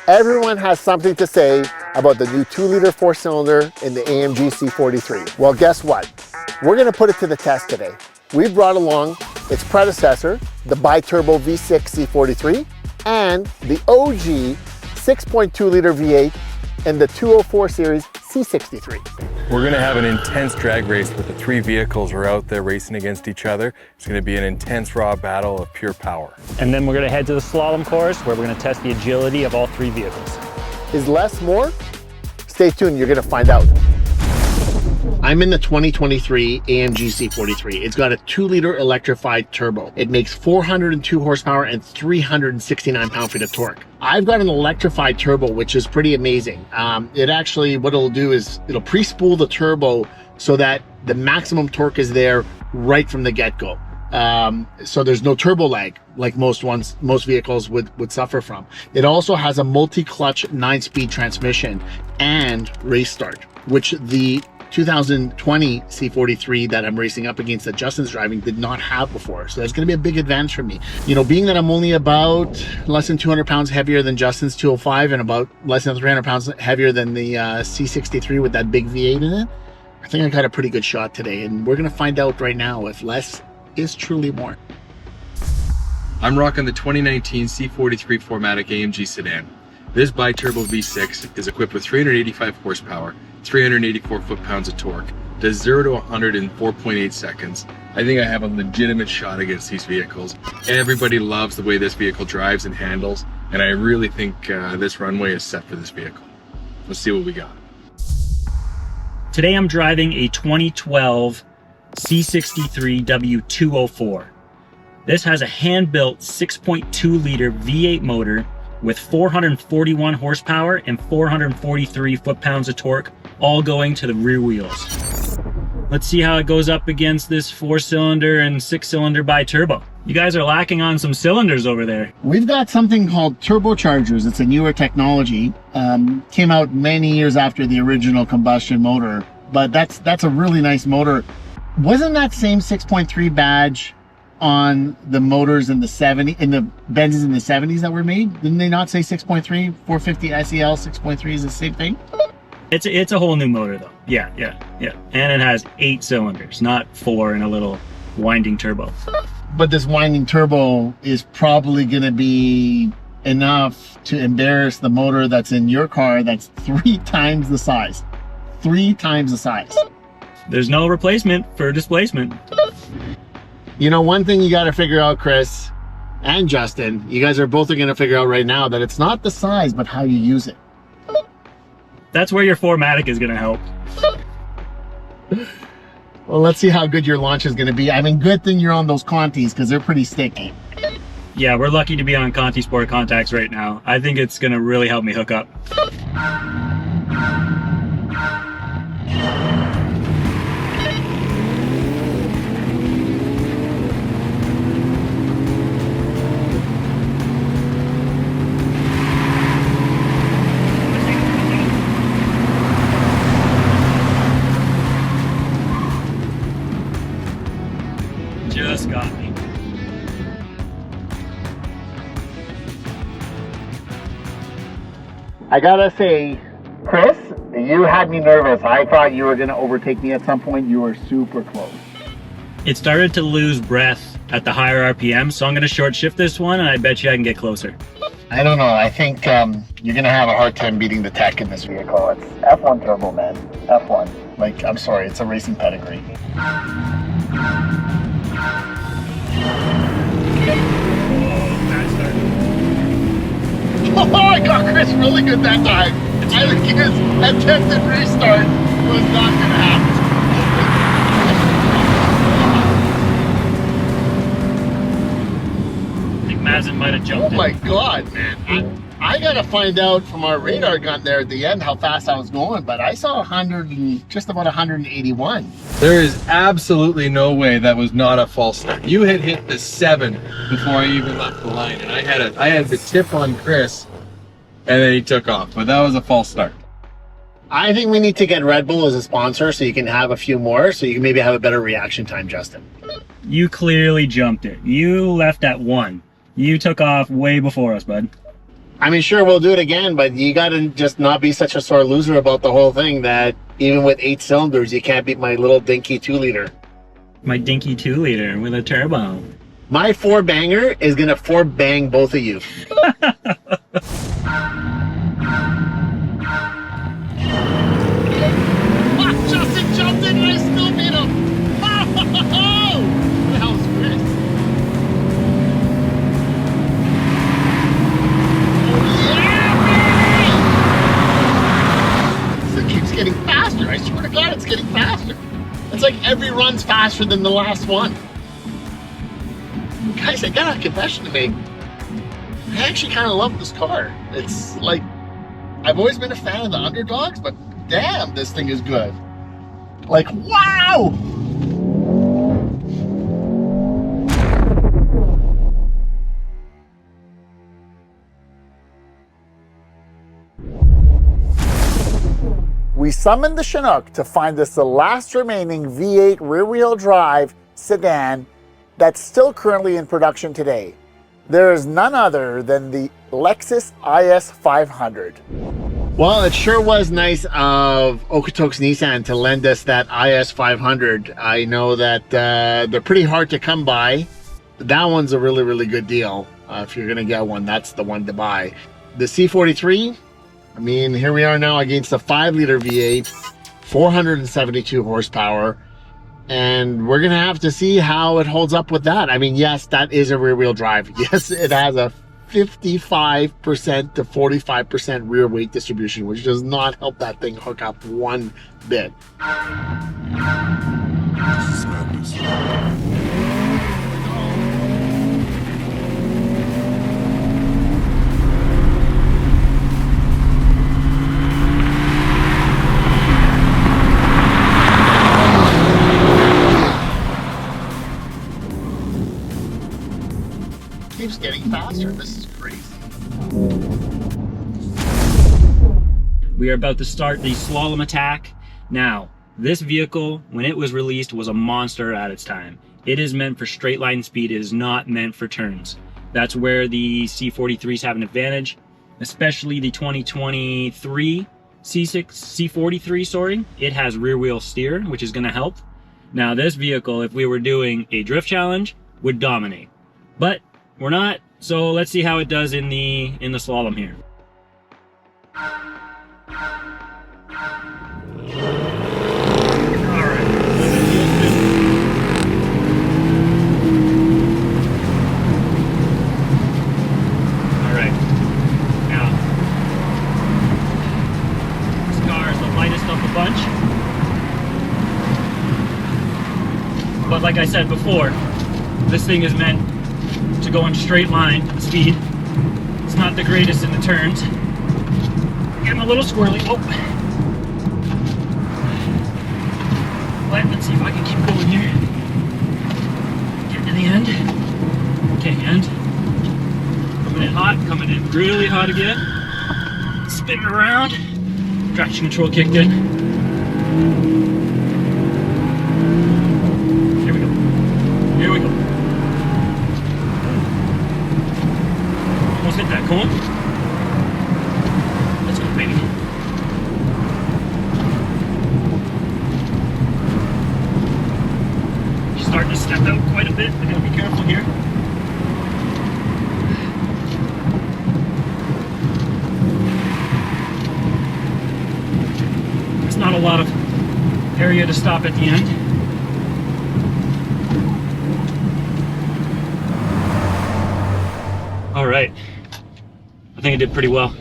Everyone has something to say about the new 2-liter 4-cylinder in the AMG C43. Well, guess what? We're going to put it to the test today. We've brought along its predecessor, the bi-turbo V6 C43, and the OG 6.2-liter V8 and the 204 series C63. We're going to have an intense drag race with the three vehicles are out there racing against each other. It's going to be an intense raw battle of pure power. And then we're going to head to the slalom course where we're going to test the agility of all three vehicles. Is less more? Stay tuned, you're going to find out. I'm in the 2023 AMG C43. It's got a 2-liter electrified turbo. It makes 402 horsepower and 369 pound-feet of torque. I've got an electrified turbo, which is pretty amazing. It actually, what it'll do is it'll pre-spool the turbo so that the maximum torque is there right from the get-go. So there's no turbo lag like most vehicles would suffer from. It also has a multi-clutch 9-speed transmission and race start, which the 2020 C43 that I'm racing up against that Justin's driving did not have before. So that's going to be a big advantage for me. You know, being that I'm only about less than 200 pounds heavier than Justin's 205 and about less than 300 pounds heavier than the C63 with that big V8 in it, I think I got a pretty good shot today. And we're going to find out right now if less is truly more. I'm rocking the 2019 C43 4MATIC AMG sedan. This bi-turbo V6 is equipped with 385 horsepower, 384 foot-pounds of torque, does 0 to 100 in 4.8 seconds. I think I have a legitimate shot against these vehicles. Everybody loves the way this vehicle drives and handles, and I really think this runway is set for this vehicle. Let's see what we got. Today I'm driving a 2012 C63 W204. This has a hand-built 6.2-liter V8 motor with 441 horsepower and 443 foot-pounds of torque, all going to the rear wheels. Let's see how it goes up against this 4-cylinder and 6-cylinder bi-turbo. You guys are lacking on some cylinders over there. We've got something called turbochargers. It's a newer technology. Came out many years after the original combustion motor, but that's a really nice motor. Wasn't that same 6.3 badge on the motors in the Benzes in the 70s that were made? Didn't they not say 6.3? 450 SEL 6.3 is the same thing? It's a whole new motor though. Yeah. And it has 8 cylinders, not 4 and a little winding turbo. But this winding turbo is probably gonna be enough to embarrass the motor that's in your car that's 3 times the size. 3 times the size. There's no replacement for displacement. You know, one thing you got to figure out, Chris and Justin, you guys are both going to figure out right now that it's not the size, but how you use it. That's where your 4MATIC is going to help. Well, let's see how good your launch is going to be. I mean, good thing you're on those Contis because they're pretty sticky. Yeah, we're lucky to be on Conti Sport contacts right now. I think it's going to really help me hook up. Just got me. I gotta say, Chris, you had me nervous. I thought you were gonna overtake me at some point. You were super close. It started to lose breath at the higher RPM, so I'm gonna short shift this one and I bet you I can get closer. I don't know. I think you're gonna have a hard time beating the tech in this vehicle. It's F1 turbo, man. F1. Like, I'm sorry, it's a racing pedigree. Oh, I got Chris really good that time. I think his attempted restart was not gonna happen. I think Mazin might have jumped Oh my God, man. I gotta find out from our radar gun there at the end how fast I was going, but I saw just about 181. There is absolutely no way that was not a false start. You had hit the 7 before I even left the line, and I had the tip on Chris, and then he took off. But that was a false start. I think we need to get Red Bull as a sponsor so you can have a few more, so you can maybe have a better reaction time, Justin. You clearly jumped it. You left at 1. You took off way before us, bud. I mean, sure, we'll do it again, but you gotta just not be such a sore loser about the whole thing that even with 8 cylinders, you can't beat my little dinky 2-liter. My dinky 2-liter with a turbo. My 4-banger is gonna 4-bang both of you. Justin jumped in and I still beat him. That was Chris. It keeps getting faster. I swear to God, it's getting faster. It's like every run's faster than the last one. Guys, I got a confession to make. I actually kind of love this car. It's like, I've always been a fan of the underdogs, but damn, this thing is good. Like, wow! We summoned the Chinook to find us the last remaining V8 rear-wheel drive sedan that's still currently in production today. There is none other than the Lexus IS 500. Well, it sure was nice of Okotoks Nissan to lend us that IS 500. I know that they're pretty hard to come by. That one's a really, really good deal. If you're gonna get one, that's the one to buy. The C43, I mean, here we are now against a 5-liter V8, 472 horsepower, and we're gonna have to see how it holds up with that. I mean, yes, that is a rear-wheel drive. Yes, it has a 55% to 45% rear weight distribution, which does not help that thing hook up one bit. Keeps getting faster. This is crazy. We are about to start the slalom attack. Now, this vehicle, when it was released, was a monster at its time. It is meant for straight line speed. It is not meant for turns. That's where the C43s have an advantage, especially the 2023 C43, sorry. It has rear wheel steer, which is going to help. Now, this vehicle, if we were doing a drift challenge, would dominate. But we're not, so let's see how it does in the slalom here. Bunch. But like I said before, this thing is meant to go in straight line speed. It's not the greatest in the turns. Getting a little squirrely. Oh. Let's see if I can keep going here. Get to the end. Okay, end. Coming in hot, coming in really hot again. Spinning around. Traction control kicked in. Here we go. Here we go. Almost hit that cone. Let's go, baby. She's starting to step out quite a bit. I gotta be careful here. Not a lot of area to stop at the end. All right, I think I did pretty well.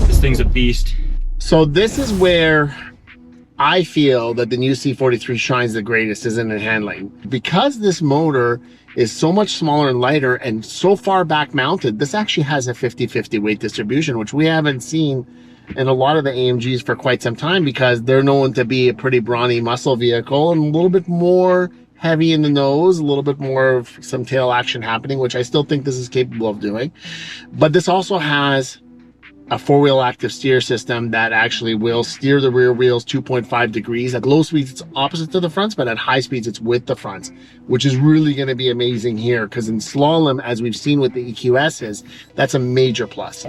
This thing's a beast. So this is where I feel that the new C43 shines the greatest, is in the handling. Because this motor is so much smaller and lighter and so far back mounted, this actually has a 50-50 weight distribution, which we haven't seen in a lot of the AMGs for quite some time, because they're known to be a pretty brawny muscle vehicle and a little bit more heavy in the nose, a little bit more of some tail action happening, which I still think this is capable of doing. But this also has a four-wheel active steer system that actually will steer the rear wheels 2.5 degrees. At low speeds, it's opposite to the fronts, but at high speeds, it's with the fronts, which is really going to be amazing here, because in slalom, as we've seen with the EQSs, that's a major plus.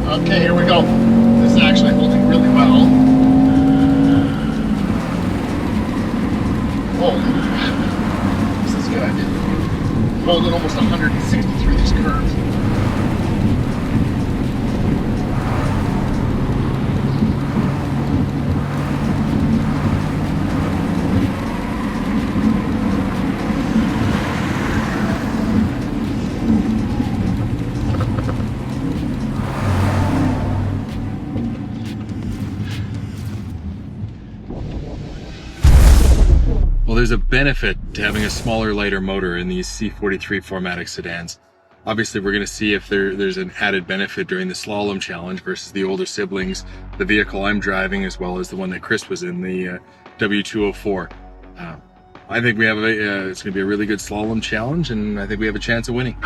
Okay, here we go. This is actually holding really well. Holy crap. This is good. Holding almost 160 through these curves. Well, there's a benefit to having a smaller, lighter motor in these C43 4MATIC sedans. Obviously, we're going to see if there's an added benefit during the slalom challenge versus the older siblings, the vehicle I'm driving, as well as the one that Chris was in, the W204. I think we have it's going to be a really good slalom challenge, and I think we have a chance of winning.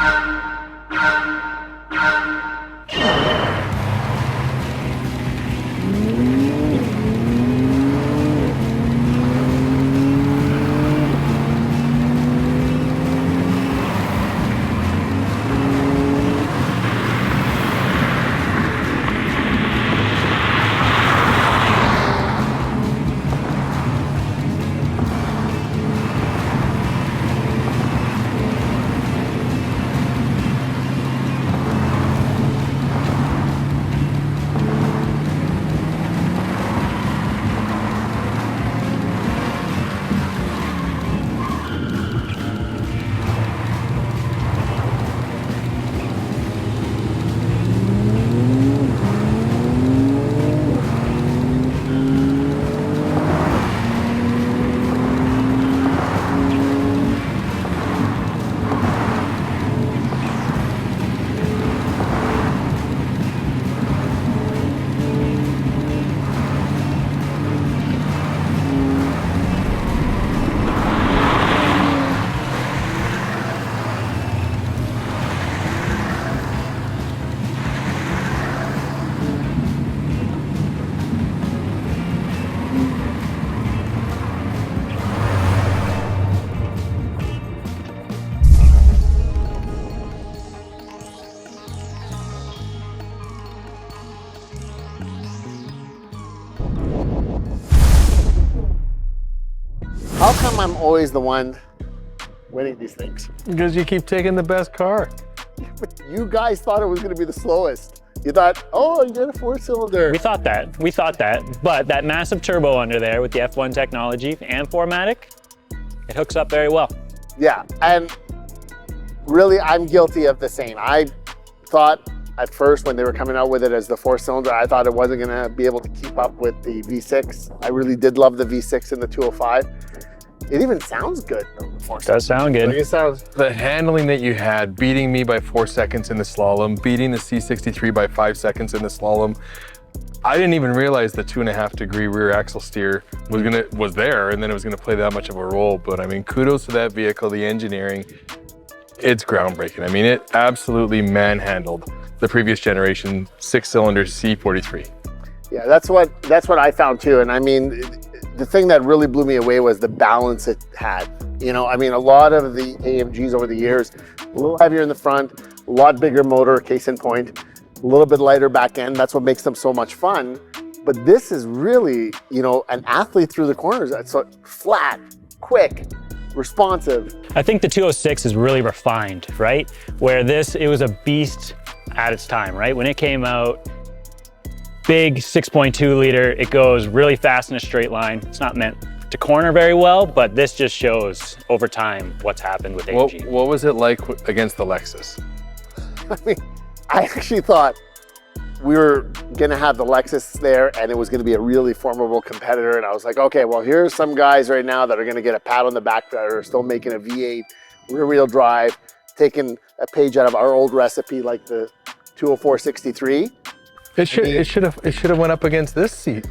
How come I'm always the one winning these things? Because you keep taking the best car. You guys thought it was going to be the slowest. You thought, oh, you got a four-cylinder. We thought that, but that massive turbo under there with the F1 technology and 4MATIC, it hooks up very well. Yeah, and really, I'm guilty of the same. I thought at first when they were coming out with it as the four-cylinder, I thought it wasn't going to be able to keep up with the V6. I really did love the V6 in the 205. It even sounds good. Does sound good. Like it sounds. The handling that you had, beating me by 4 seconds in the slalom, beating the C63 by 5 seconds in the slalom. I didn't even realize the 2.5 degree rear axle steer was there, and then it was gonna play that much of a role. But I mean, kudos to that vehicle, the engineering. It's groundbreaking. I mean, it absolutely manhandled the previous generation 6-cylinder C43. Yeah, that's what I found too. And I mean, the thing that really blew me away was the balance it had. You know, I mean, a lot of the AMGs over the years, a little heavier in the front, a lot bigger motor, case in point, a little bit lighter back end. That's what makes them so much fun. But this is really, you know, an athlete through the corners. It's so flat, quick, responsive. I think the 206 is really refined, right? Where this, it was a beast at its time, right? When it came out, big 6.2 liter, it goes really fast in a straight line. It's not meant to corner very well, but this just shows over time what's happened with AMG. What was it like against the Lexus? I mean, I actually thought we were gonna have the Lexus there and it was gonna be a really formidable competitor. And I was like, okay, well, here's some guys right now that are gonna get a pat on the back that are still making a V8 rear wheel drive, taking a page out of our old recipe like the 204 63. It should have went up against this seat.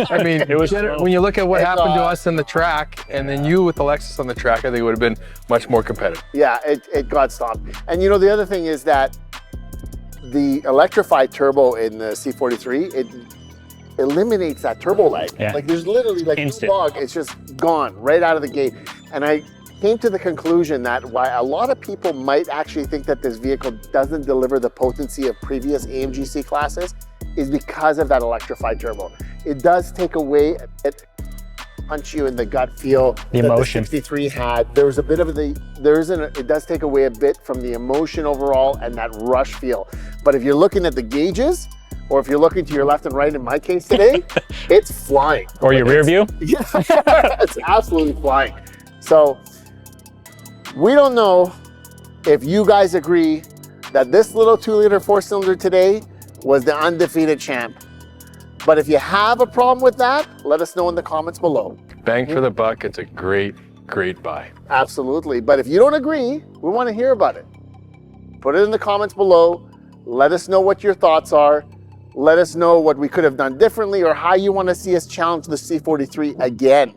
I mean, It was when you look at what happened to us in the track, and then you with the Lexus on the track, I think it would have been much more competitive. Yeah, it got stopped. And you know, the other thing is that the electrified turbo in the C43, it eliminates that turbo lag. Yeah. Like there's literally like Instant. no bug, it's just gone right out of the gate. And I came to the conclusion that why a lot of people might actually think that this vehicle doesn't deliver the potency of previous AMG C classes is because of that electrified turbo. It does take away, it punch you in the gut feel The that emotion. the 63 had. There was a bit of it does take away a bit from the emotion overall and that rush feel. But if you're looking at the gauges, or if you're looking to your left and right, in my case today, it's flying. Or your rear view? Yeah, it's absolutely flying. So we don't know if you guys agree that this little 2-liter 4-cylinder today was the undefeated champ. But if you have a problem with that, let us know in the comments below. Bang for the buck, it's a great, great buy. Absolutely. But if you don't agree, we want to hear about it. Put it in the comments below. Let us know what your thoughts are. Let us know what we could have done differently or how you want to see us challenge the C43 again.